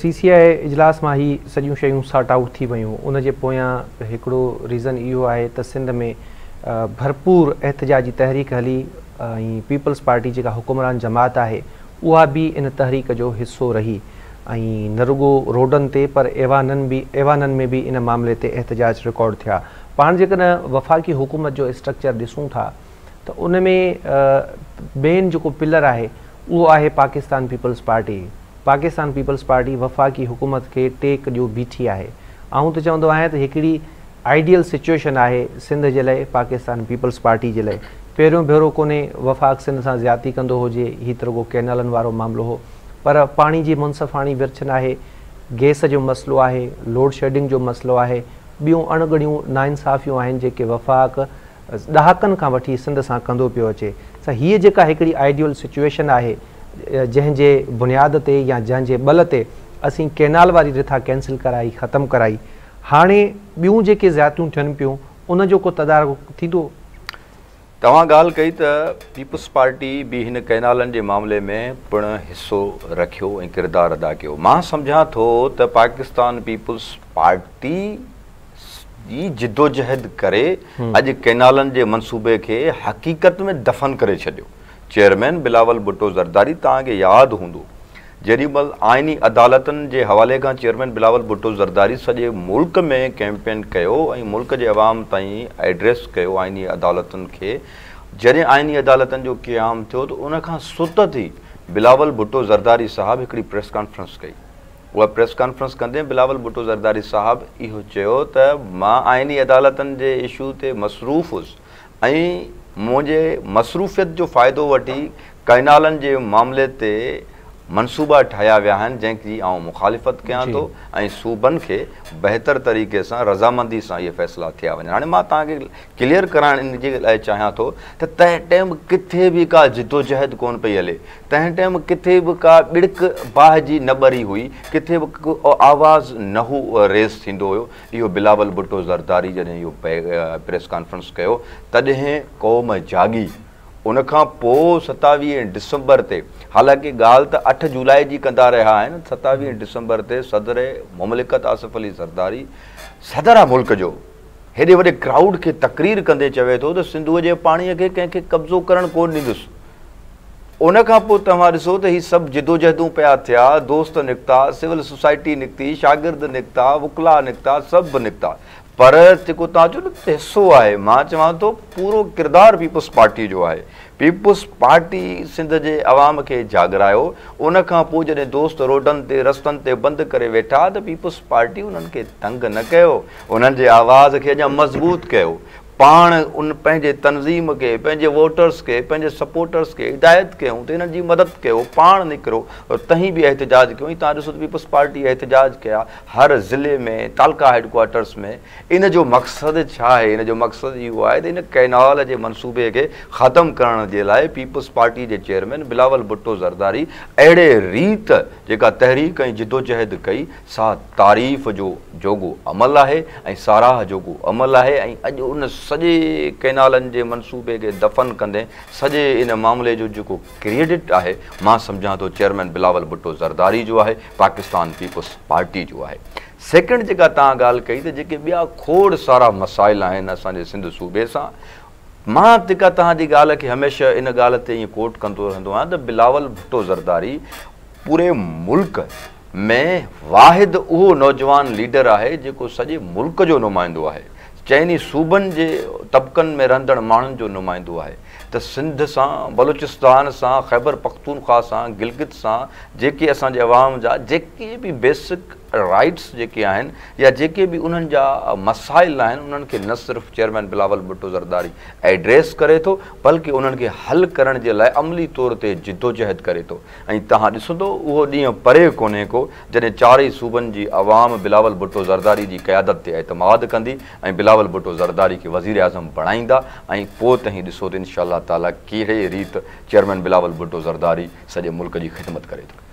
CCI इजलास में ही सॼियूं शयूं सॉर्ट आउट थी वयूं। उन जे पोयां हिकिड़ो रीज़न इहो आहे त सिंध में भरपूर एहतजाजी तहरीक हली ऐं पीपल्स पार्टी जेका हुकुमरान जमात आहे उहा बि इन तहरीक जो हिसो रही ऐं न रुगो रोडनि ते पर एवाननि में भी इन मामले ते एहतजाज रिकॉर्ड थिया। पाण जेकॾहिं वफ़ाक़ी हुकूमत जो स्ट्रक्चर ॾिसूं था त उन में मेन जेको पिलर आहे उहो आहे Pakistan Peoples Party. Pakistan Peoples Party वफ़ाक़ी हुकूमत के टेक जो बीठी आहे। आऊं त चवंदो आहियां त हिकिड़ी आइडियल सिचुएशन आहे सिंध जे लाइ पाकिस्तान पीपल्स पार्टी जे लाइ। पहिरियों भेरो कोन्हे वफ़ाक़ सिंध सां ज़्यादती कंदो हुजे, हीअ त रुगो कैनलनि वारो मामिलो हो, पर पाणी जी मुनसफ़ाणी विरछन आहे, गैस जो मसइलो आहे, लोड शेडिंग जो मसइलो आहे, ॿियूं अणगड़ियूं नाइंसाफ़ियूं आहिनि जेके वफ़ाक़ ॾहाकनि खां वठी सिंध सां कंदो पियो अचे। त हीअ जेका हिकिड़ी आइडियल सिचुएशन आहे जंहिंजे बुनियाद ते या जंहिंजे बल ते असीं कैनाल वारी रिथा कैंसिल कराई, ख़तमु कराई, हाणे ॿियूं जेके ज़्यादतियूं थियनि पियूं उन जो को तदारुक थींदो? तव्हां ॻाल्हि कई त पीपल्स पार्टी बि हिन कैनालनि जे मामले में पिणु हिसो रखियो ऐं किरदारु अदा कयो। मां सम्झां थो त पाकिस्तान पीपल्स पार्टी जी जिदोजहद करे अॼु कैनालनि जे मनसूबे खे हक़ीक़त में दफ़न करे छॾियो। चेयरमैन बिलावल भुट्टो ज़रदारी, तव्हांखे यादि हूंदो जेॾीमहिल आइनी अदालतनि जे हवाले खां चेयरमैन बिलावल भुट्टो ज़रदारी सॼे मुल्क में कैंपेन कयो ऐं मुल्क जे अवाम ताईं एड्रेस कयो आइनी अदालतुनि खे। जॾहिं आइनी अदालतनि जो क़याम थियो त उन खां सुतत ई बिलावल भुट्टो ज़रदारी साहब हिकिड़ी प्रेस कॉन्फ्रेंस कई। उहा प्रेस कॉन्फ्रेंस कंदे बिलावल भुट्टो ज़रदारी साहब इहो चयो त मां आइनी अदालतनि जे इशू ते मसरूफ़ हुउसि ऐं मुंहिंजे मसरूफ़ियत जो फ़ाइदो वठी कैनालनि जे मामले ते मनसूबा ठाहिया विया आहिनि जंहिंजी आउं मुखालिफ़त कयां थो ऐं सूबनि खे बहितर तरीक़े सां रज़ामंदी सां इहे फ़ैसिला थिया वञनि। हाणे मां तव्हांखे क्लियर कराइण इन जे लाइ चाहियां थो त तंहिं टाइम किथे बि का जिदोजहद कोन पई हले, तंहिं टाइम किथे बि का ॿिड़क बाहि जी न ॿरी हुई, किथे बि आवाज़ न हू रेज़ थींदो हुयो। इहो बिलावल भुट्टो ज़रदारी जॾहिं इहो प्रेस कॉन्फ्रेंस कयो तॾहिं क़ौम जागी। उनखां पोइ 27 डिसंबर ते, हालांकि ॻाल्हि त 8 जुलाई जी कंदा रहिया आहिनि, 27 डिसंबर ते सदर मुमलिकत आसिफ अली ज़रदारी सदर आहे मुल्क जो हेॾे वॾे क्राउड खे तक़रीर कंदे चवे थो त सिंधूअ जे पाणीअ खे कंहिंखे कब्ज़ो करणु कोन ॾींदुसि। उनखां पोइ तव्हां ॾिसो त हीअ सभु जिदोजहदूं पिया थिया, दोस्त निकिता, सिविल सोसाइटी निकिती, शागिर्द निकिता, वुकला निकिता, सभु निकिता, पर जेको तव्हां चओ न हिसो आहे, मां चवां थो पूरो किरदारु पीपल्स पार्टी जो आहे। पीपल्स पार्टी सिंध जे अवाम खे जागरायो। उनखां पोइ जॾहिं दोस्त रोडनि ते रस्तनि ते बंदि करे वेठा त पीपल्स पार्टी उन्हनि खे तंग न कयो, उन्हनि जे आवाज़ खे अञा मज़बूत कयो। पाण उन पंहिंजे तनज़ीम खे, पंहिंजे वोटर्स खे, पंहिंजे सपोर्टर्स खे हिदायत कयूं त हिननि जी मदद कयो, पाण निकिरो और तव्हीं बि एहतजाज कयो। तव्हां ॾिसो त पीपल्स पार्टी एहतजाज कया हर ज़िले में, तालका हेडक्वार्टर्स में। इन जो मक़सदु छा आहे? इन जो मक़सदु इहो आहे त इन कैनाल जे मनसूबे खे ख़तमु करण जे लाइ पीपल्स पार्टी जे चेयरमैन बिलावल भुट्टो ज़रदारी अहिड़े रीत जेका तहरीक ऐं जिदोजहद कई सा तारीफ़ जो जोॻो अमल आहे ऐं साराह जोॻो अमल आहे। ऐं अॼु उन सॼे कैनालनि जे मनसूबे खे दफ़न कंदे सॼे इन मामले जो जेको क्रेडिट आहे मां सम्झां थो चेयरमैन बिलावल भुट्टो ज़रदारी जो आहे, पाकिस्तान पीपल्स पार्टी जो आहे। सेकेंड जेका तव्हां ॻाल्हि कई त जेके ॿिया खोड़ सारा मसाइल आहिनि असांजे सिंध सूबे सां, मां जेका तव्हांजी ॻाल्हि खे हमेशह इन ॻाल्हि ते ईअं कोट कंदो रहंदो आहियां त बिलावल भुट्टो ज़रदारी पूरे मुल्क में वाहिद उहो नौजवान लीडर आहे जेको सॼे मुल्क जो नुमाइंदो आहे, चइनी सूबनि जे तबक़नि में रहंदड़ माण्हुनि जो नुमाइंदो आहे। त सिंध सां, बलूचिस्तान सां, ख़ैबर पख्तूनख्वा सां, गिलगित सां जेके असांजे अवाम जा जेके बि बेसिक राइट्स जेके आहिनि या जेके बि उन्हनि जा मसाइल आहिनि उन्हनि खे न सिर्फ़ु चेयरमैन बिलावल भुट्टो ज़रदारी एड्रेस करे थो बल्कि उन्हनि खे हल करण जे लाइ अमली तौर ते जिदोजहद करे थो। ऐं तव्हां ॾिसंदो उहो ॾींहुं परे कोन्हे को जॾहिं चारई सूबनि जी अवाम बिलावल भुट्टो ज़रदारी जी क़यादत ते एतमाद कंदी ऐं बिलावल भुट्टो ज़रदारी खे वज़ीर आज़म बणाईंदा ऐं पोइ तव्हीं ॾिसो त इंशाअल्लाह ताला कहिड़े रीत चेयरमैन बिलावल भुट्टो ज़रदारी सॼे मुल्क जी ख़िदमत करे थो।